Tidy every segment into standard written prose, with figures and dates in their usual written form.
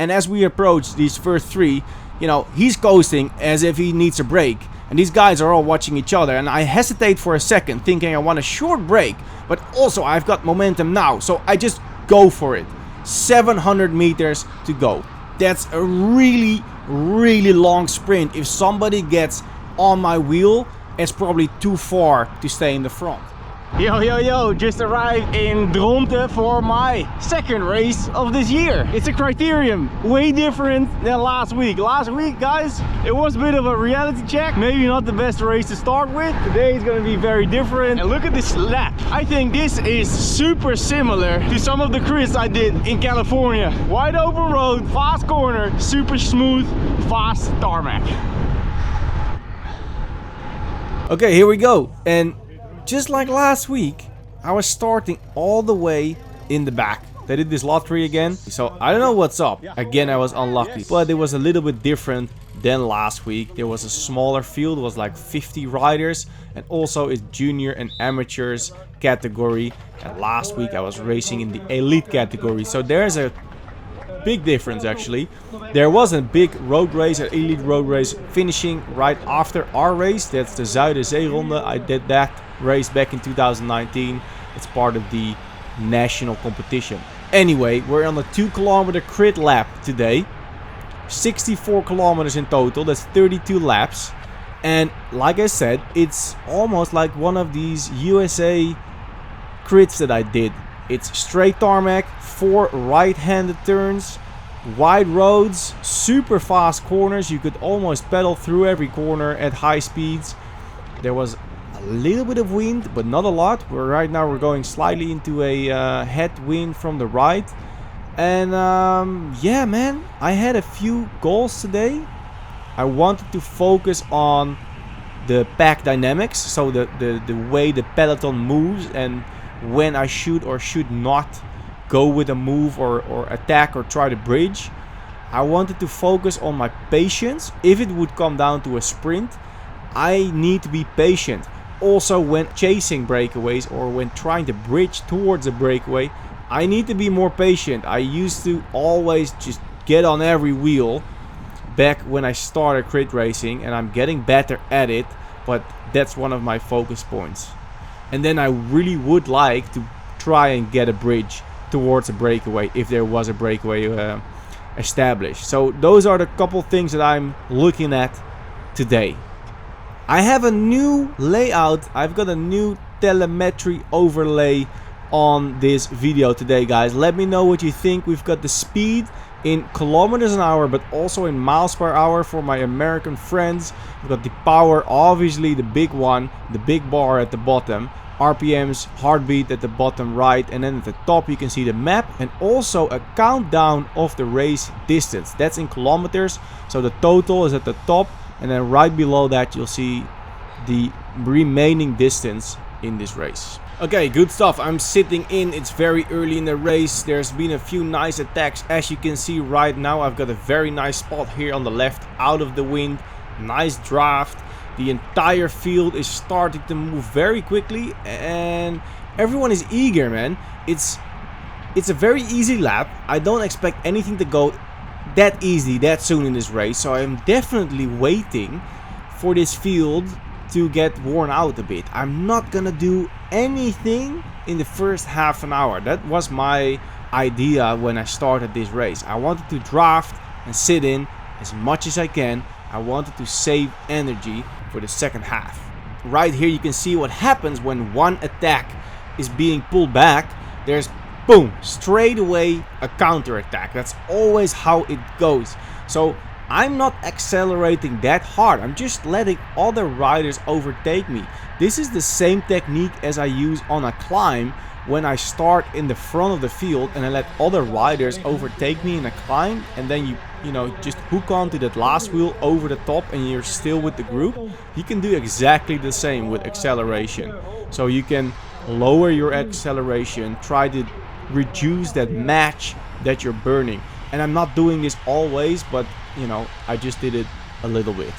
And as we approach these first 3, you know, he's coasting as if he needs a break. And these guys are all watching each other. And I hesitate for a second, thinking I want a short break. But also I've got momentum now. So I just go for it. 700 meters to go. That's a really, really long sprint. If somebody gets on my wheel, it's probably too far to stay in the front. Yo, just arrived in Dronte for my second race of this year. It's a Criterium, way different than last week. Last week, guys, it was a bit of a reality check. Maybe not the best race to start with. Today is gonna be very different. And look at this lap. I think this is super similar to some of the crits I did in California. Wide open road, fast corner, super smooth, fast tarmac. Okay, here we go. And just like last week, I was starting all the way in the back. They did this lottery again, so I don't know what's up. Again, I was unlucky, but it was a little bit different than last week. There was a smaller field, it was like 50 riders, and also it's junior and amateurs category. And last week I was racing in the elite category, so there's a big difference actually. There was a big road race, an elite road race, finishing right after our race. That's the Zuiderzeeronde. I did that race back in 2019. It's part of the national competition. Anyway, we're on a 2-kilometer crit lap today. 64 kilometers in total. That's 32 laps. And like I said, it's almost like one of these USA crits that I did. It's straight tarmac, 4 right-handed turns, wide roads, super fast corners. You could almost pedal through every corner at high speeds. There was a little bit of wind, but not a lot. Right now we're going slightly into a headwind from the right. And yeah, man, I had a few goals today. I wanted to focus on the pack dynamics, so the way the peloton moves and when I should or should not go with a move or attack or try to bridge. I wanted to focus on my patience. If it would come down to a sprint, I need to be patient. Also, when chasing breakaways or when trying to bridge towards a breakaway, I need to be more patient. I used to always just get on every wheel back when I started crit racing, and I'm getting better at it, but that's one of my focus points. And then I really would like to try and get a bridge towards a breakaway if there was a breakaway established. So those are the couple things that I'm looking at today. I have a new layout. I've got a new telemetry overlay on this video today, guys. Let me know what you think. We've got the speed in kilometers an hour, but also in miles per hour for my American friends. We've got the power, obviously the big one, the big bar at the bottom. RPMs, heartbeat at the bottom right, and then at the top you can see the map and also a countdown of the race distance. That's in kilometers, so the total is at the top, and then right below that you'll see the remaining distance in this race. Okay, good stuff. I'm sitting in. It's very early in the race. There's been a few nice attacks. As you can see right now, I've got a very nice spot here on the left, out of the wind. Nice draft. The entire field is starting to move very quickly, and everyone is eager, man. It's a very easy lap. I don't expect anything to go that easy that soon in this race, so I'm definitely waiting for this field to get worn out a bit. I'm not gonna do anything in the first half an hour. That was my idea when I started this race. I wanted to draft and sit in as much as I can. I wanted to save energy for the second half. Right here you can see what happens when one attack is being pulled back. There's boom, straight away a counter attack. That's always how it goes. So I'm not accelerating that hard. I'm just letting other riders overtake me. This is the same technique as I use on a climb when I start in the front of the field and I let other riders overtake me in a climb, and then you know, just hook onto that last wheel over the top and you're still with the group. You can do exactly the same with acceleration. So you can lower your acceleration, try to reduce that match that you're burning. And I'm not doing this always, but you know, I just did it a little bit.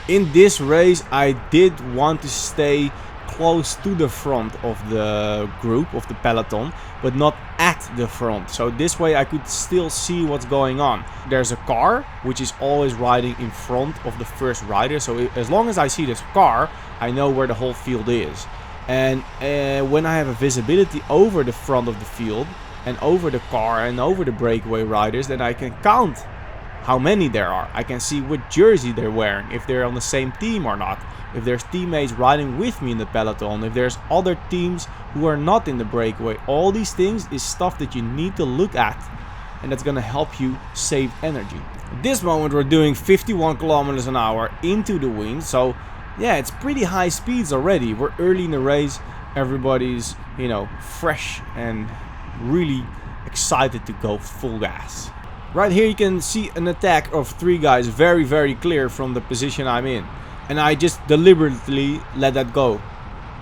In this race I did want to stay close to the front of the group, of the peloton, but not at the front. So this way I could still see what's going on. There's a car which is always riding in front of the first rider, so as long as I see this car, I know where the whole field is. And when I have a visibility over the front of the field and over the car and over the breakaway riders, then I can count how many there are. I can see what jersey they're wearing, if they're on the same team or not, if there's teammates riding with me in the peloton, if there's other teams who are not in the breakaway. All these things is stuff that you need to look at, and that's gonna help you save energy. At this moment we're doing 51 kilometers an hour into the wind, so yeah, it's pretty high speeds already. We're early in the race, everybody's, you know, fresh and really excited to go full gas. Right here you can see an attack of 3 guys very, very clear from the position I'm in. And I just deliberately let that go.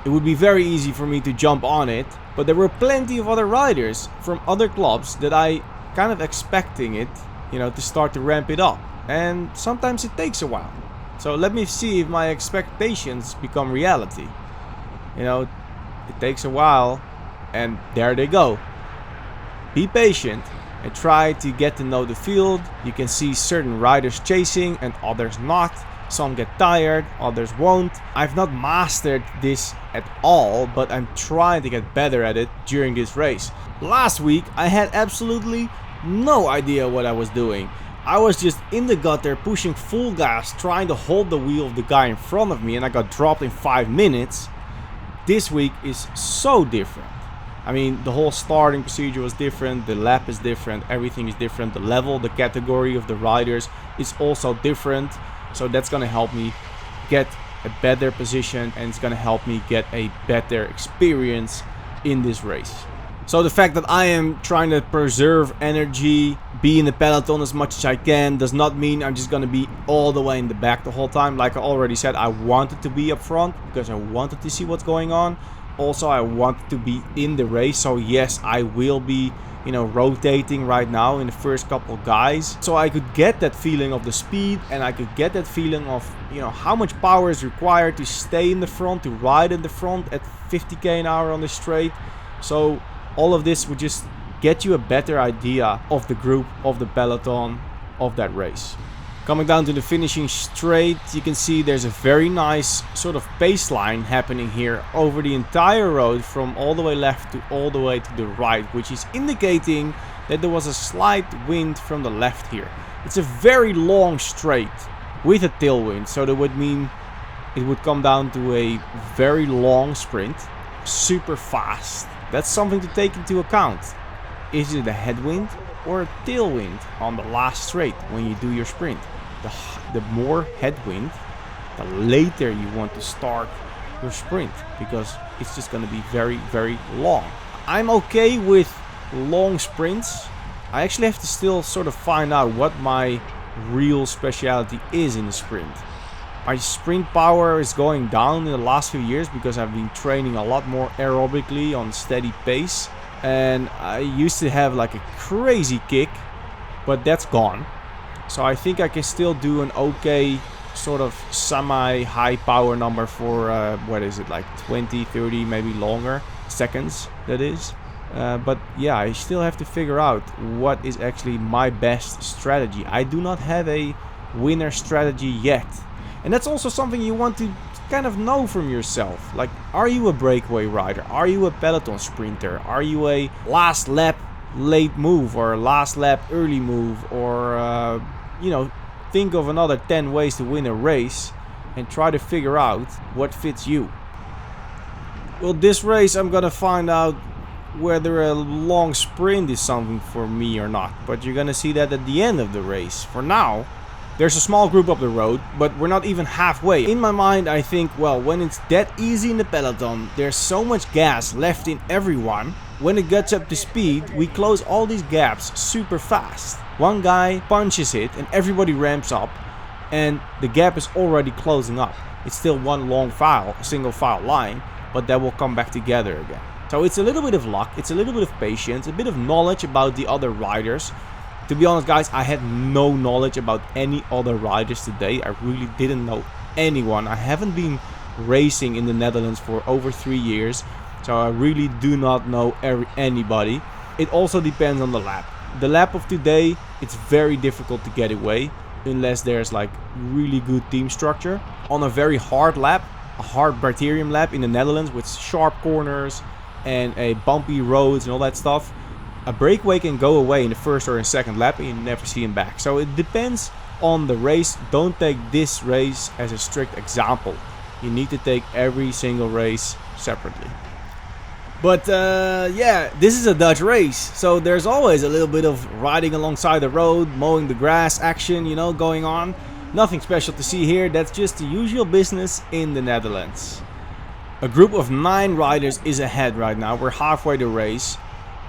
It would be very easy for me to jump on it, but there were plenty of other riders from other clubs that I kind of expecting it, you know, to start to ramp it up. And sometimes it takes a while. So let me see if my expectations become reality. You know, it takes a while, and there they go. Be patient and try to get to know the field. You can see certain riders chasing and others not. Some get tired, others won't. I've not mastered this at all, but I'm trying to get better at it during this race. Last week I had absolutely no idea what I was doing. I was just in the gutter pushing full gas, trying to hold the wheel of the guy in front of me, and I got dropped in 5 minutes. This week is so different. I mean, the whole starting procedure was different, the lap is different, everything is different, the level, the category of the riders is also different. So that's gonna help me get a better position, and it's gonna help me get a better experience in this race. So the fact that I am trying to preserve energy, be in the peloton as much as I can, does not mean I'm just gonna be all the way in the back the whole time. Like I already said, I wanted to be up front because I wanted to see what's going on. Also, I wanted to be in the race, so yes, I will be, you know, rotating right now in the first couple of guys, so I could get that feeling of the speed, and I could get that feeling of, you know, how much power is required to stay in the front, to ride in the front at 50k an hour on the straight. So all of this would just get you a better idea of the group, of the peloton, of that race. Coming down to the finishing straight, you can see there's a very nice sort of pace line happening here over the entire road, from all the way left to all the way to the right, which is indicating that there was a slight wind from the left here. It's a very long straight with a tailwind, so that would mean it would come down to a very long sprint, super fast. That's something to take into account. Is it a headwind or a tailwind on the last straight when you do your sprint? The more headwind, the later you want to start your sprint, because it's just going to be very, very long. I'm okay with long sprints. I actually have to still sort of find out what my real specialty is in the sprint. My sprint power is going down in the last few years because I've been training a lot more aerobically on steady pace. And I used to have like a crazy kick, but that's gone. So I think I can still do an okay sort of semi-high power number for, what is it, like 20, 30, maybe longer seconds, that is. But yeah, I still have to figure out what is actually my best strategy. I do not have a winner strategy yet. And that's also something you want to kind of know from yourself. Like, are you a breakaway rider? Are you a peloton sprinter? Are you a last lap late move, or last lap early move, or you know, think of another 10 ways to win a race and try to figure out what fits you. Well, this race I'm gonna find out whether a long sprint is something for me or not, but you're gonna see that at the end of the race. For now, there's a small group up the road, but we're not even halfway. In my mind, I think, well, when it's that easy in the peloton, there's so much gas left in everyone. When it gets up to speed, we close all these gaps super fast. One guy punches it and everybody ramps up, and the gap is already closing up. It's still one long file, a single file line, but that will come back together again. So it's a little bit of luck, it's a little bit of patience, a bit of knowledge about the other riders. To be honest, guys, I had no knowledge about any other riders today. I really didn't know anyone. I haven't been racing in the Netherlands for over 3 years, so I really do not know anybody. It also depends on the lap. The lap of today, it's very difficult to get away unless there's like really good team structure. On a very hard lap, a hard Criterium lap in the Netherlands with sharp corners and a bumpy roads and all that stuff, a breakaway can go away in the first or in second lap and you never see him back. So it depends on the race. Don't take this race as a strict example. You need to take every single race separately. But yeah, this is a Dutch race, so there's always a little bit of riding alongside the road, mowing the grass action, you know, going on. Nothing special to see here, that's just the usual business in the Netherlands. A group of 9 riders is ahead right now, we're halfway the race.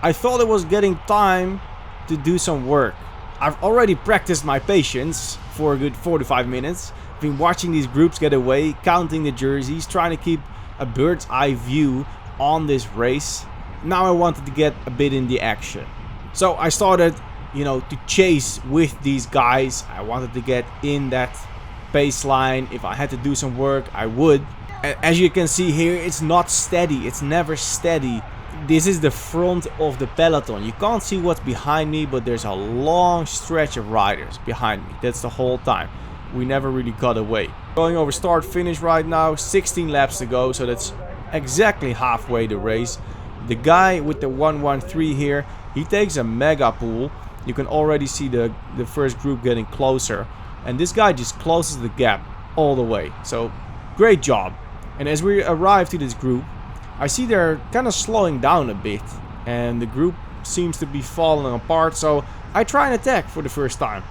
I thought it was getting time to do some work. I've already practiced my patience for a good 45 minutes. I've been watching these groups get away, counting the jerseys, trying to keep a bird's eye view on this race. Now I wanted to get a bit in the action. So I started, you know, to chase with these guys. I wanted to get in that baseline. If I had to do some work, I would. And as you can see here, it's not steady. It's never steady. This is the front of the peloton. You can't see what's behind me, but there's a long stretch of riders behind me. That's the whole time. We never really got away. Going over start finish right now, 16 laps to go, so that's exactly halfway the race. The guy with the 113 here, he takes a mega pull. You can already see the first group getting closer, and this guy just closes the gap all the way. So great job. And as we arrive to this group, I see they're kind of slowing down a bit and the group seems to be falling apart, so I try and attack for the first time.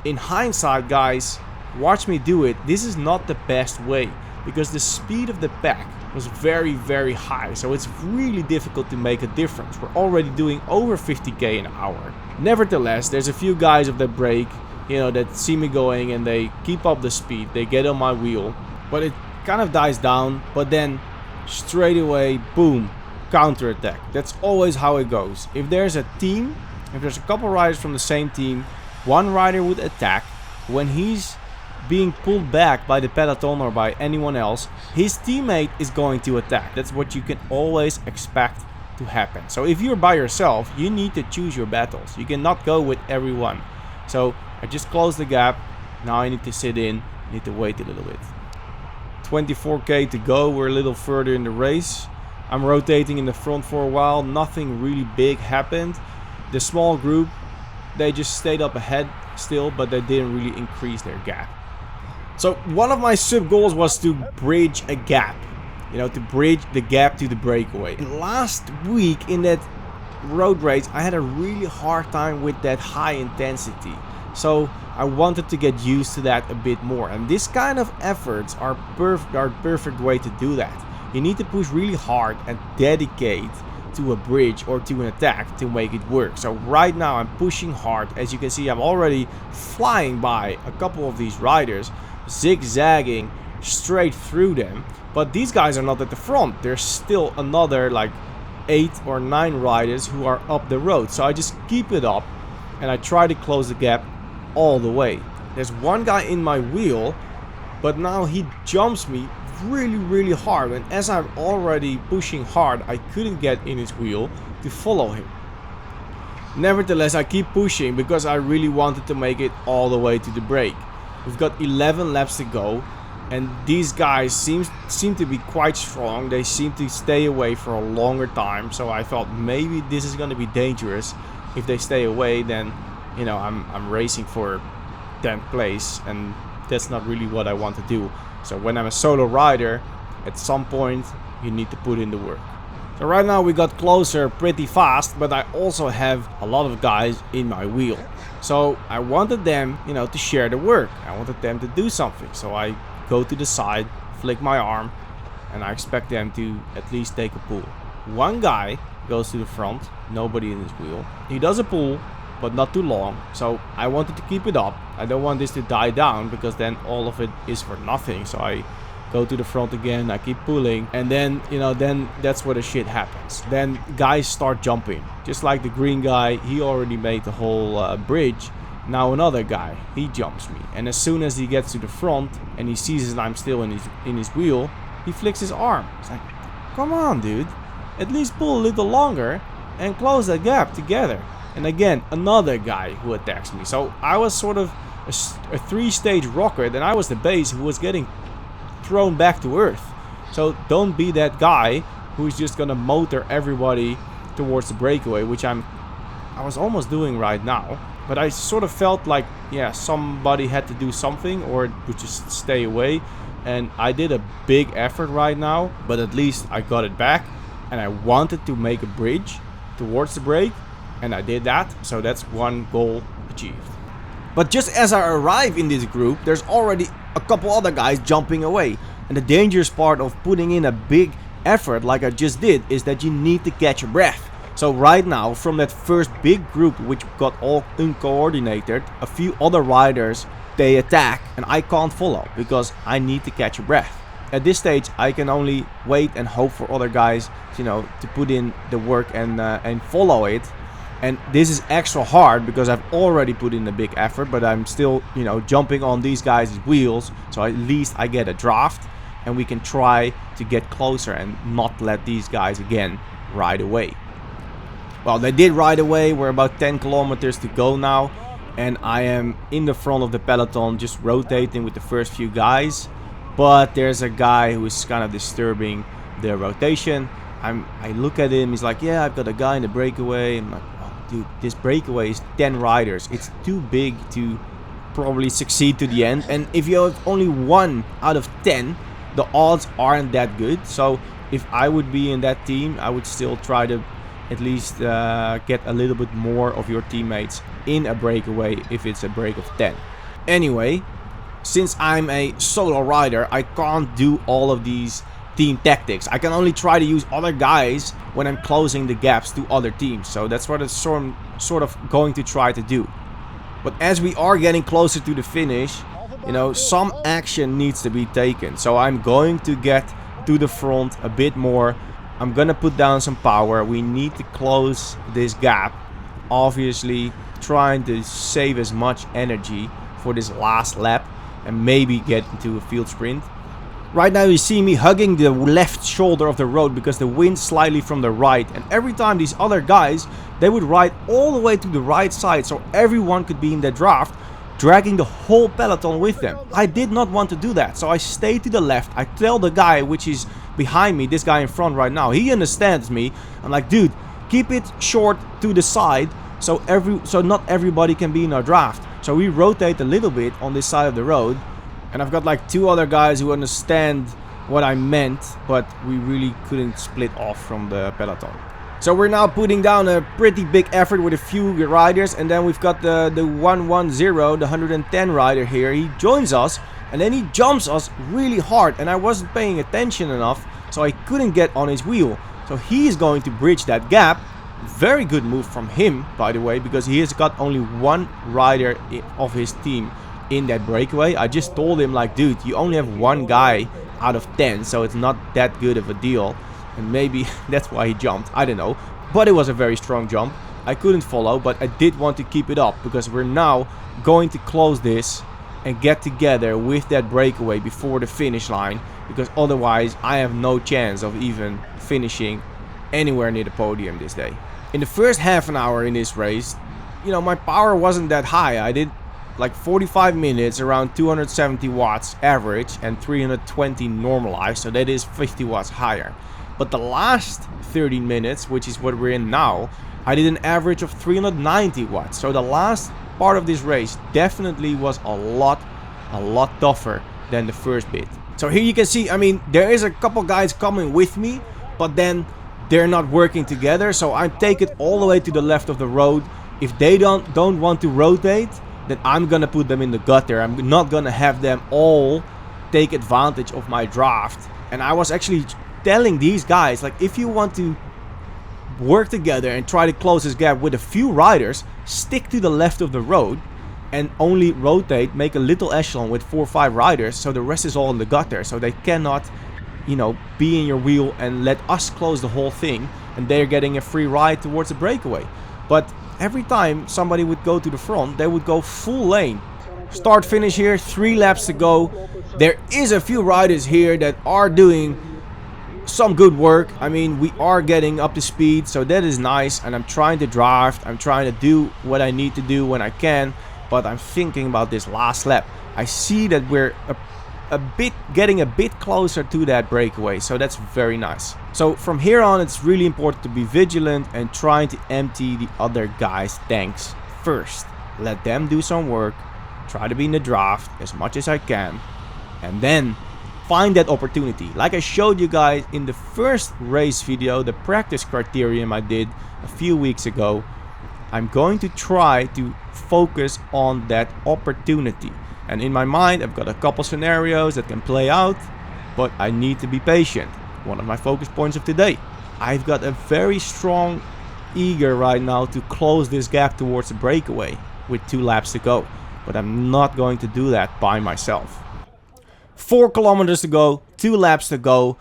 In hindsight, guys, watch me do it. This is not the best way because the speed of the pack was very, very high, so it's really difficult to make a difference. We're already doing over 50k an hour. Nevertheless, there's a few guys of that break, you know, that see me going and they keep up the speed. They get on my wheel, but it kind of dies down, but then straight away, boom, counter attack. That's always how it goes. If there's a team, if there's a couple riders from the same team, one rider would attack. When he's being pulled back by the peloton or by anyone else, his teammate is going to attack. That's what you can always expect to happen. So if you're by yourself, you need to choose your battles. You cannot go with everyone. So I just closed the gap. Now I need to sit in, need to wait a little bit. 24k to go, we're a little further in the race. I'm rotating in the front for a while, nothing really big happened. The small group, they just stayed up ahead still, but they didn't really increase their gap. So one of my sub goals was to bridge a gap, you know, to bridge the gap to the breakaway. And last week in that road race, I had a really hard time with that high intensity. So I wanted to get used to that a bit more, and this kind of efforts are perfect way to do that. You need to push really hard and dedicate to a bridge or to an attack to make it work. So right now I'm pushing hard. As you can see, I'm already flying by a couple of these riders, zigzagging straight through them. But these guys are not at the front. There's still another like 8 or 9 riders who are up the road. So I just keep it up and I try to close the gap all the way. There's one guy in my wheel, but now he jumps me really hard, and as I'm already pushing hard, I couldn't get in his wheel to follow him. Nevertheless, I keep pushing because I really wanted to make it all the way to the break. We've got 11 laps to go, and these guys seem to be quite strong. They seem to stay away for a longer time, so I thought maybe this is going to be dangerous. If they stay away, then you know I'm racing for 10th place, and that's not really what I want to do. So when I'm a solo rider, at some point you need to put in the work. So right now we got closer pretty fast, but I also have a lot of guys in my wheel. So I wanted them, you know, to share the work. I wanted them to do something. So I go to the side, flick my arm, and I expect them to at least take a pull. One guy goes to the front, nobody in his wheel. He does a pull, but not too long, so I wanted to keep it up. I don't want this to die down because then all of it is for nothing. So I go to the front again, I keep pulling, and then, you know, then that's where the shit happens. Then guys start jumping, just like the green guy. He already made the whole bridge, Now another guy, he jumps me, and as soon as he gets to the front and he sees that I'm still in his wheel, he flicks his arm. It's like, come on, dude, at least pull a little longer and close that gap together. And again, another guy who attacks me. So I was sort of a 3-stage rocket, and I was the base who was getting thrown back to earth. So don't be that guy who's just gonna motor everybody towards the breakaway, which I was almost doing right now. But I sort of felt like, yeah, somebody had to do something or it would just stay away. And I did a big effort right now, but at least I got it back. And I wanted to make a bridge towards the break, and I did that. So that's one goal achieved. But just as I arrive in this group, there's already a couple other guys jumping away. And the dangerous part of putting in a big effort like I just did is that you need to catch your breath. So right now, from that first big group which got all uncoordinated, a few other riders, they attack and I can't follow because I need to catch a breath. At this stage, I can only wait and hope for other guys, you know, to put in the work and follow it. And this is extra hard because I've already put in a big effort, but I'm still, you know, jumping on these guys' wheels. So at least I get a draft and we can try to get closer and not let these guys again ride away. Well, they did ride away. We're about 10 kilometers to go now. And I am in the front of the peloton just rotating with the first few guys. But there's a guy who is kind of disturbing the rotation. I look at him. He's like, yeah, I've got a guy in the breakaway. I'm like, oh, dude, this breakaway is 10 riders. It's too big to probably succeed to the end. And if you have only 1 out of 10, the odds aren't that good. So if I would be in that team, I would still try to at least get a little bit more of your teammates in a breakaway if it's a break of 10. Anyway, since I'm a solo rider, I can't do all of these team tactics. I can only try to use other guys when I'm closing the gaps to other teams. So that's what it's sort of going to try to do. But as we are getting closer to the finish, you know, some action needs to be taken. So I'm going to get to the front a bit more. I'm gonna put down some power. We need to close this gap. Obviously, trying to save as much energy for this last lap and maybe get into a field sprint. Right now you see me hugging the left shoulder of the road because the wind's slightly from the right. And every time these other guys, they would ride all the way to the right side so everyone could be in the draft, dragging the whole peloton with them. I did not want to do that, so I stayed to the left. I tell the guy which is behind me, this guy in front right now, he understands me. I'm like, dude, keep it short to the side so not everybody can be in our draft. So we rotate a little bit on this side of the road, and I've got like 2 other guys who understand what I meant, but we really couldn't split off from the peloton. So we're now putting down a pretty big effort with a few riders, and then we've got the 110, the 110 rider here. He joins us and then he jumps us really hard, and I wasn't paying attention enough, so I couldn't get on his wheel. So he is going to bridge that gap. Very good move from him, by the way, because he has got only 1 rider of his team in that breakaway. I just told him like, dude, you only have 1 guy out of 10, so it's not that good of a deal. And maybe that's why he jumped, I don't know. But it was a very strong jump. I couldn't follow, but I did want to keep it up because we're now going to close this and get together with that breakaway before the finish line, because otherwise I have no chance of even finishing anywhere near the podium this day. In the first half an hour in this race, you know, my power wasn't that high. I did like 45 minutes, around 270 watts average and 320 normalized, so that is 50 watts higher. But the last 13 minutes, which is what we're in now, I did an average of 390 watts. So the last part of this race definitely was a lot tougher than the first bit. So here you can see, I mean, there is a couple guys coming with me, but then they're not working together. So I take it all the way to the left of the road. If they don't want to rotate, then I'm gonna put them in the gutter. I'm not gonna have them all take advantage of my draft. And I was actually telling these guys, like, if you want to work together and try to close this gap with a few riders, stick to the left of the road and only rotate, make a little echelon with 4 or 5 riders, so the rest is all in the gutter, so they cannot, you know, be in your wheel and let us close the whole thing and they're getting a free ride towards the breakaway. But every time somebody would go to the front, they would go full lane. Start finish here, 3 laps to go. There is a few riders here that are doing some good work. I mean, we are getting up to speed, so that is nice. And I'm trying to draft, I'm trying to do what I need to do when I can, but I'm thinking about this last lap. I see that we're getting a bit closer to that breakaway, so that's very nice. So from here on, it's really important to be vigilant and trying to empty the other guys' tanks first. Let them do some work, try to be in the draft as much as I can, and then find that opportunity. Like I showed you guys in the first race video, the practice criterium I did a few weeks ago, I'm going to try to focus on that opportunity. And in my mind, I've got a couple scenarios that can play out, but I need to be patient. One of my focus points of today. I've got a very strong eager right now to close this gap towards the breakaway with 2 laps to go. But I'm not going to do that by myself. 4 kilometers to go, 2 laps to go.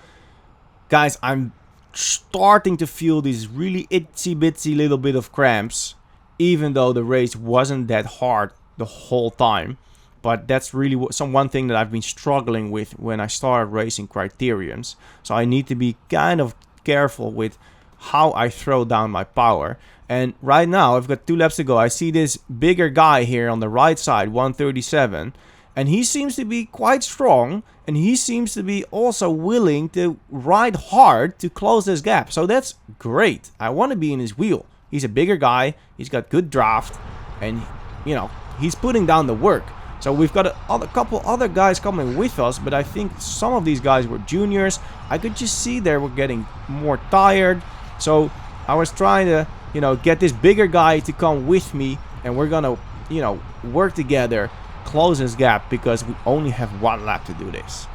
Guys, I'm starting to feel these really itsy bitsy little bit of cramps, even though the race wasn't that hard the whole time. But that's really one thing that I've been struggling with when I started racing criteriums. So I need to be kind of careful with how I throw down my power. And right now, I've got 2 laps to go. I see this bigger guy here on the right side, 137. And he seems to be quite strong. And he seems to be also willing to ride hard to close this gap. So that's great. I want to be in his wheel. He's a bigger guy. He's got good draft. And, you know, he's putting down the work. So we've got a couple other guys coming with us, but I think some of these guys were juniors. I could just see they were getting more tired. So I was trying to, you know, get this bigger guy to come with me, and we're gonna, you know, work together, close this gap, because we only have 1 lap to do this.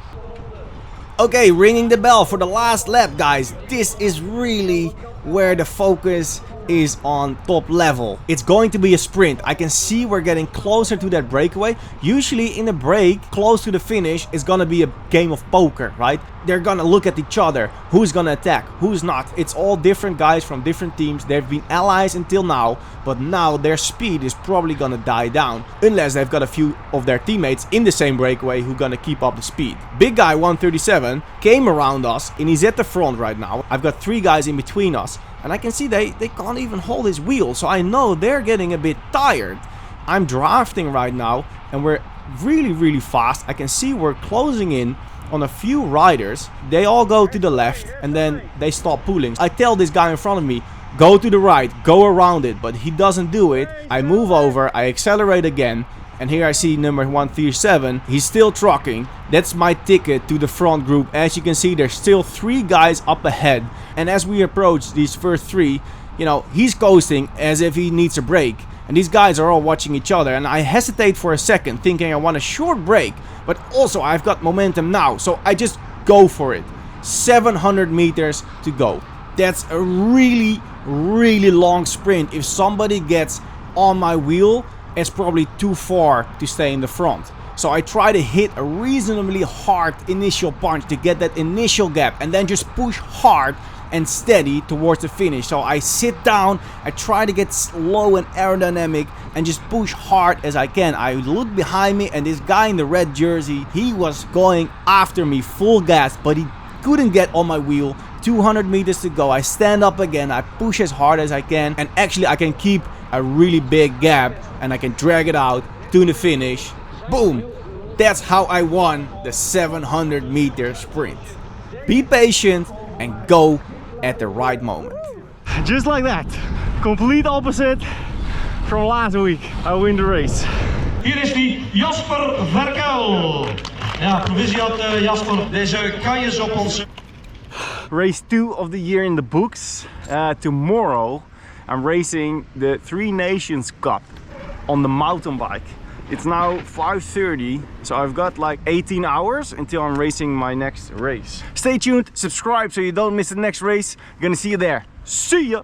Okay, ringing the bell for the last lap, guys. This is really where the focus is on top level. It's going to be a sprint. I can see we're getting closer to that breakaway. Usually in a break, close to the finish, is gonna be a game of poker, right? They're gonna look at each other. Who's gonna attack? Who's not? It's all different guys from different teams. They've been allies until now, but now their speed is probably gonna die down, unless they've got a few of their teammates in the same breakaway who gonna keep up the speed. Big guy 137 came around us, and he's at the front right now. I've got 3 guys in between us. And I can see they can't even hold his wheel. So I know they're getting a bit tired. I'm drafting right now. And we're really fast. I can see we're closing in on a few riders. They all go to the left. And then they stop pulling. I tell this guy in front of me, go to the right. Go around it. But he doesn't do it. I move over. I accelerate again. And here I see number 137. He's still trucking. That's my ticket to the front group. As you can see, there's still 3 guys up ahead. And as we approach these first 3, you know, he's coasting as if he needs a break. And these guys are all watching each other. And I hesitate for a second, thinking I want a short break. But also, I've got momentum now. So I just go for it. 700 meters to go. That's a really long sprint. If somebody gets on my wheel, it's probably too far to stay in the front. So I try to hit a reasonably hard initial punch to get that initial gap, and then just push hard and steady towards the finish. So I sit down, I try to get slow and aerodynamic and just push hard as I can. I look behind me, and this guy in the red jersey, he was going after me full gas, but he couldn't get on my wheel. 200 meters to go. I stand up again, I push as hard as I can, and actually I can keep a really big gap, and I can drag it out to the finish. Boom! That's how I won the 700 meter sprint. Be patient and go at the right moment. Just like that. Complete opposite from last week. I win the race. Hier is die Jasper Verkuijl. Ja, proficiat Jasper. Deze kanjes op ons. Race 2 of the year in the books. Tomorrow I'm racing the 3 Nations Cup on the mountain bike. It's now 5:30, so I've got like 18 hours until I'm racing my next race. Stay tuned, subscribe so you don't miss the next race. I'm gonna see you there. See ya!